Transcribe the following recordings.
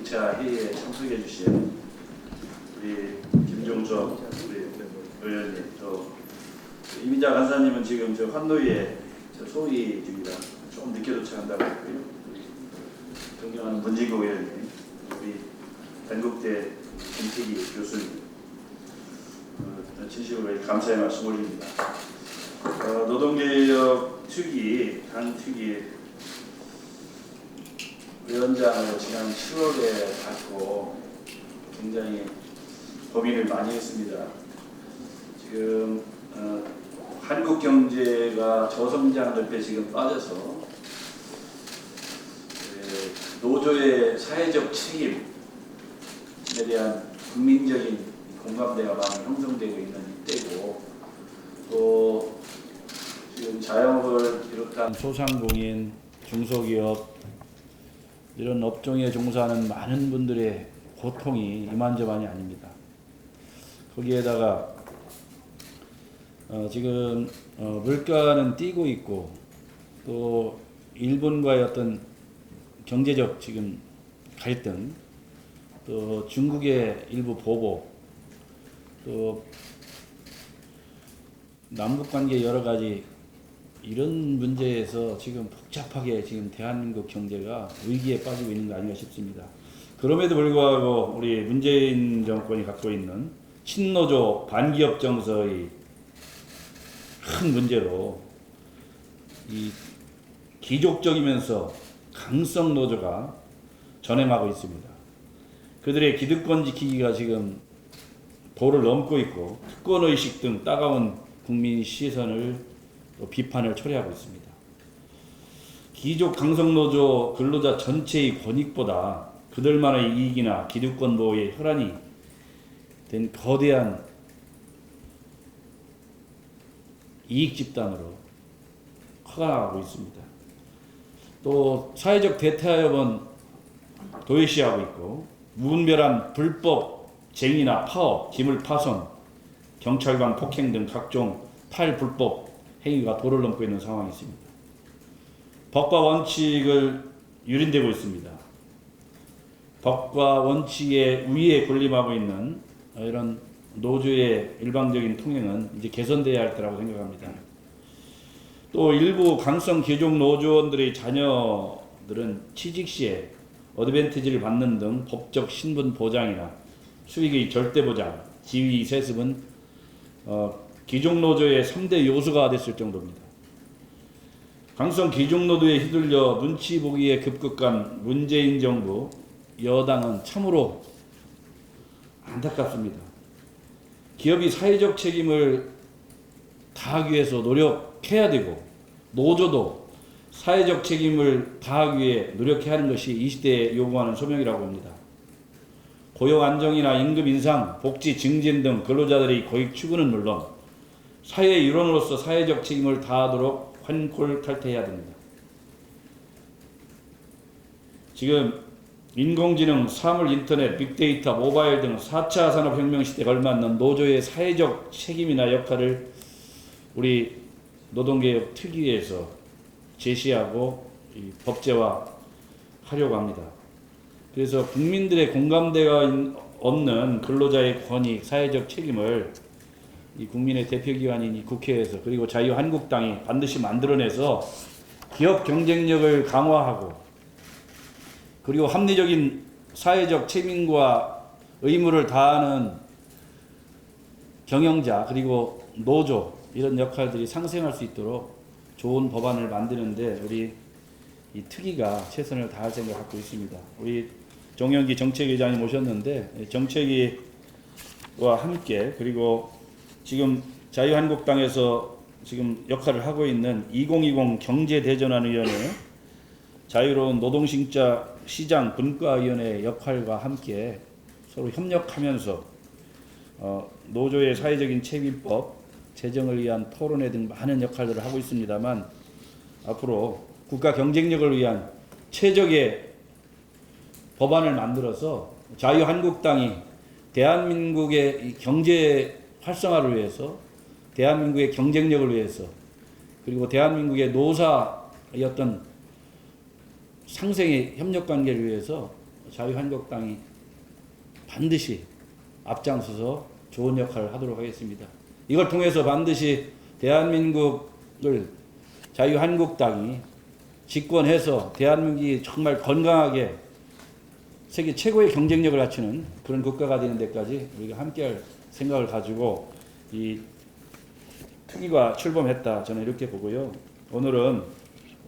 제1차 회의에 참석해 주신 우리 김종석 우리 의원님, 또 이민자 간사님은 지금 저 환노위에 소위 중이라 조금 늦게 도착한다고 했고요. 존경하는 문진국 의원님, 우리 단국대 김태기 교수님, 진심으로 감사의 말씀 올립니다. 노동개혁 특위, 당 특위 위원장을 지난 10월에 받고 굉장히 고민을 많이 했습니다. 지금 한국 경제가 저성장 늪에 지금 빠져서 노조의 사회적 책임에 대한 국민적인 공감대가 많이 형성되고 있는 이때고, 또 지금 자영업을 비롯한 소상공인, 중소기업 이런 업종에 종사하는 많은 분들의 고통이 이만저만이 아닙니다. 거기에다가 지금 물가는 뛰고 있고, 또 일본과의 어떤 경제적 지금 갈등, 또 중국의 일부 보복, 또 남북관계 여러 가지 이런 문제에서 지금 복잡하게 지금 대한민국 경제가 위기에 빠지고 있는 거 아닌가 싶습니다. 그럼에도 불구하고 우리 문재인 정권이 갖고 있는 친노조 반기업 정서의 큰 문제로 이 기족적이면서 강성 노조가 전행하고 있습니다. 그들의 기득권 지키기가 지금 도를 넘고 있고, 특권의식 등 따가운 국민 시선을 또 비판을 초래하고 있습니다. 기족 강성노조 근로자 전체의 권익보다 그들만의 이익이나 기득권 보호에 혈안이 된 거대한 이익 집단으로 커가고 있습니다. 또 사회적 대타협은 도외시하고 있고, 무분별한 불법 쟁의나 파업, 기물 파손, 경찰관 폭행 등 각종 탈불법 행위가 도를 넘고 있는 상황이 있습니다. 법과 원칙을 유린되고 있습니다. 법과 원칙에 위에 군림하고 있는 이런 노조의 일방적인 통행은 이제 개선돼야 할 때라고 생각합니다. 또 일부 강성 기종 노조원들의 자녀들은 취직 시에 어드밴티지를 받는 등 법적 신분 보장이나 수익의 절대 보장, 지위 세습은 기종 노조의 3대 요소가 됐을 정도입니다. 강성 기종 노조에 휘둘려 눈치 보기에 급급한 문재인 정부, 여당은 참으로 안타깝습니다. 기업이 사회적 책임을 다하기 위해서 노력해야 되고, 노조도 사회적 책임을 다하기 위해 노력해야 하는 것이 이 시대에 요구하는 소명이라고 봅니다. 고용 안정이나 임금 인상, 복지 증진 등 근로자들의 고익 추구는 물론 사회의 일원으로서 사회적 책임을 다하도록 환골탈태해야 됩니다. 지금 인공지능, 사물 인터넷, 빅데이터, 모바일 등 4차 산업혁명 시대에 걸맞는 노조의 사회적 책임이나 역할을 우리 노동개혁 특위에서 제시하고 법제화하려고 합니다. 그래서 국민들의 공감대가 없는 근로자의 권익, 사회적 책임을 이 국민의 대표기관인 이 국회에서, 그리고 자유한국당이 반드시 만들어내서 기업 경쟁력을 강화하고, 그리고 합리적인 사회적 책임과 의무를 다하는 경영자, 그리고 노조, 이런 역할들이 상생할 수 있도록 좋은 법안을 만드는데 우리 이 특위가 최선을 다할 생각을 갖고 있습니다. 우리 정영기 정책위장님 오셨는데, 정책위와 함께, 그리고 지금 자유한국당에서 지금 역할을 하고 있는 2020 경제대전환위원회, 자유로운 노동시장 분과위원회 역할과 함께 서로 협력하면서 노조의 사회적인 책임법, 재정을 위한 토론회 등 많은 역할들을 하고 있습니다만, 앞으로 국가 경쟁력을 위한 최적의 법안을 만들어서 자유한국당이 대한민국의 경제 활성화를 위해서, 대한민국의 경쟁력을 위해서, 그리고 대한민국의 노사의 어떤 상생의 협력관계를 위해서 자유한국당이 반드시 앞장서서 좋은 역할을 하도록 하겠습니다. 이걸 통해서 반드시 대한민국을 자유한국당이 집권해서 대한민국이 정말 건강하게 세계 최고의 경쟁력을 갖추는 그런 국가가 되는 데까지 우리가 함께할 생각을 가지고 이 특위가 출범했다, 저는 이렇게 보고요. 오늘은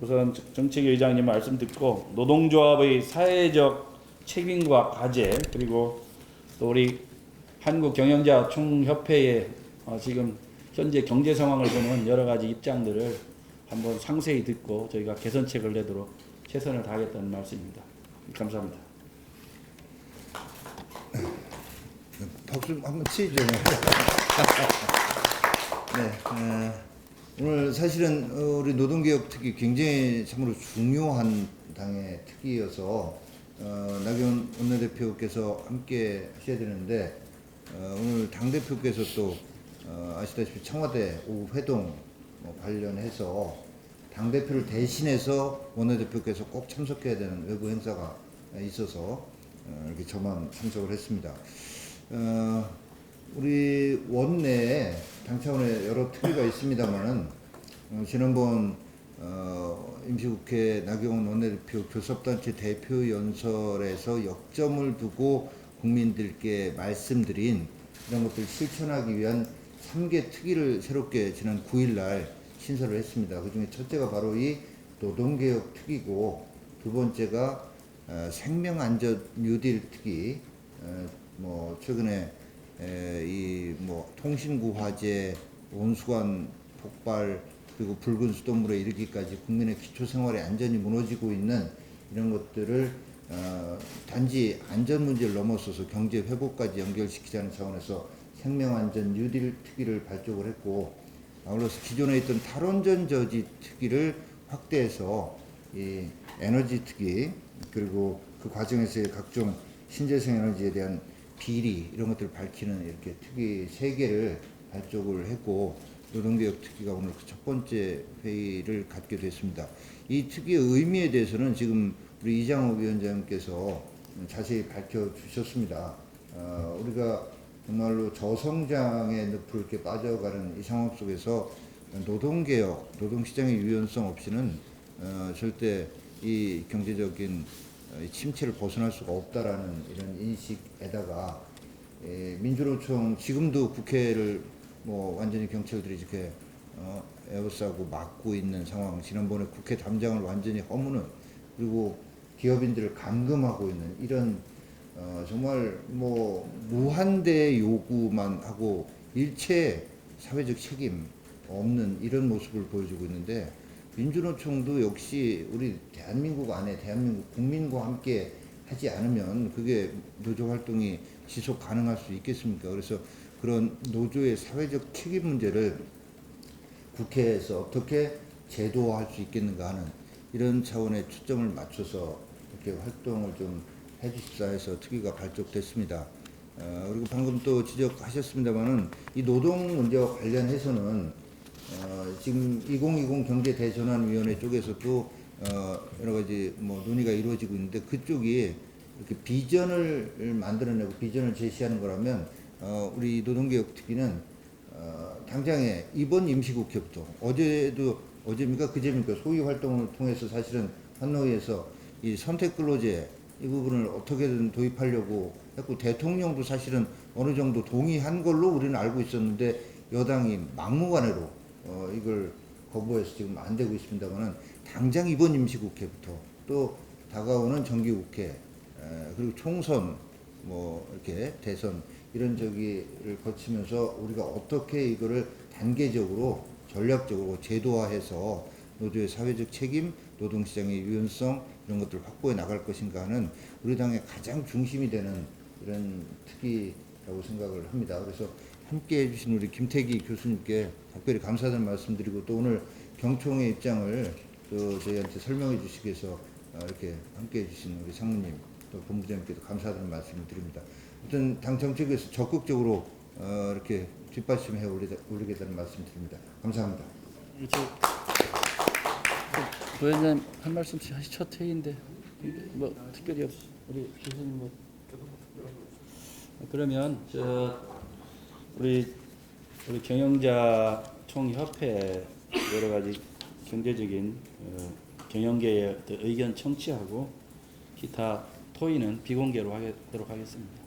우선 정책위 의장님 말씀 듣고 노동조합의 사회적 책임과 과제, 그리고 또 우리 한국경영자 총협회의 지금 현재 경제 상황을 보는 여러 가지 입장들을 한번 상세히 듣고 저희가 개선책을 내도록 최선을 다하겠다는 말씀입니다. 감사합니다. 박수 한번 치죠. 네, 오늘 사실은 우리 노동개혁 특위 굉장히 참으로 중요한 당의 특위여서 나경원 원내대표께서 함께 하셔야 되는데 오늘 당대표께서 또 아시다시피 청와대 오후 회동 관련해서 당대표를 대신해서 원내대표께서 꼭 참석해야 되는 외부 행사가 있어서 이렇게 저만 참석을 했습니다. 우리 원내에 당 차원의 여러 특위가 있습니다만은 지난번 임시국회 나경원 원내대표 교섭단체 대표 연설에서 역점을 두고 국민들께 말씀드린 이런 것들을 실천하기 위한 3개 특위를 새롭게 지난 9일날 신설을 했습니다. 그중에 첫째가 바로 이 노동개혁 특위고, 두 번째가 생명안전 뉴딜 특위, 최근에 통신구 화재, 온수관 폭발, 그리고 붉은 수돗물에 이르기까지 국민의 기초생활의 안전이 무너지고 있는 이런 것들을 단지 안전 문제를 넘어서서 경제 회복까지 연결시키자는 차원에서 생명안전 뉴딜 특위를 발족을 했고, 아울러서 기존에 있던 탈원전 저지 특위를 확대해서 이 에너지 특위, 그리고 그 과정에서의 각종 신재생 에너지에 대한 비리 이런 것들을 밝히는 이렇게 특위 3개를 발족을 했고, 노동개혁 특위가 오늘 그 첫 번째 회의를 갖게 됐습니다. 이 특위의 의미에 대해서는 지금 우리 이장호 위원장님께서 자세히 밝혀주셨습니다. 우리가 정말로 저성장의 늪을 이렇게 빠져가는 이 상황 속에서 노동개혁, 노동시장의 유연성 없이는 절대 이 경제적인 침체를 벗어날 수가 없다라는 이런 인식에다가 민주노총 지금도 국회를 완전히 경찰들이 이렇게 에워싸고 막고 있는 상황, 지난번에 국회 담장을 완전히 허무는, 그리고 기업인들을 감금하고 있는 이런 정말 무한대의 요구만 하고 일체 사회적 책임 없는 이런 모습을 보여주고 있는데, 민주노총도 역시 우리 대한민국 안에 대한민국 국민과 함께 하지 않으면 그게 노조 활동이 지속 가능할 수 있겠습니까? 그래서 그런 노조의 사회적 책임 문제를 국회에서 어떻게 제도화할 수 있겠는가 하는 이런 차원의 초점을 맞춰서 이렇게 활동을 좀 해주십사 해서 특위가 발족됐습니다. 그리고 방금 또 지적하셨습니다마는 이 노동 문제와 관련해서는 지금 2020 경제대전환위원회 쪽에서도 여러 가지 논의가 이루어지고 있는데, 그쪽이 이렇게 비전을 만들어내고 비전을 제시하는 거라면 우리 노동개혁 특위는 당장에 이번 임시국회부터, 어제입니까 그제입니까 소위 활동을 통해서 사실은 환노위에서 이 선택근로제 이 부분을 어떻게든 도입하려고 했고, 대통령도 사실은 어느 정도 동의한 걸로 우리는 알고 있었는데 여당이 막무가내로 이걸 거부해서 지금 안 되고 있습니다만은, 당장 이번 임시국회부터 또 다가오는 정기국회, 그리고 총선, 이렇게 대선 이런 저기를 거치면서 우리가 어떻게 이거를 단계적으로 전략적으로 제도화해서 노조의 사회적 책임, 노동시장의 유연성 이런 것들을 확보해 나갈 것인가 하는 우리 당의 가장 중심이 되는 이런 특위라고 생각을 합니다. 그래서 함께 해주신 우리 김태기 교수님께 특별히 감사드리는 말씀드리고, 또 오늘 경총의 입장을 또 저희한테 설명해 주시기 위해서 이렇게 함께 해주신 우리 상무님 또 본부장님께도 감사드리는 말씀을 드립니다. 아무튼 당 정책에서 적극적으로 이렇게 뒷받침해 오리겠다는 말씀 드립니다. 감사합니다. 부위원장님 한 말씀 하시 첫 회의인데 특별히 없어. 우리 교수님 뭐 그러면 우리 경영자 총협회 여러 가지 경제적인 경영계의 의견 청취하고 기타 토의는 비공개로 하도록 하겠습니다.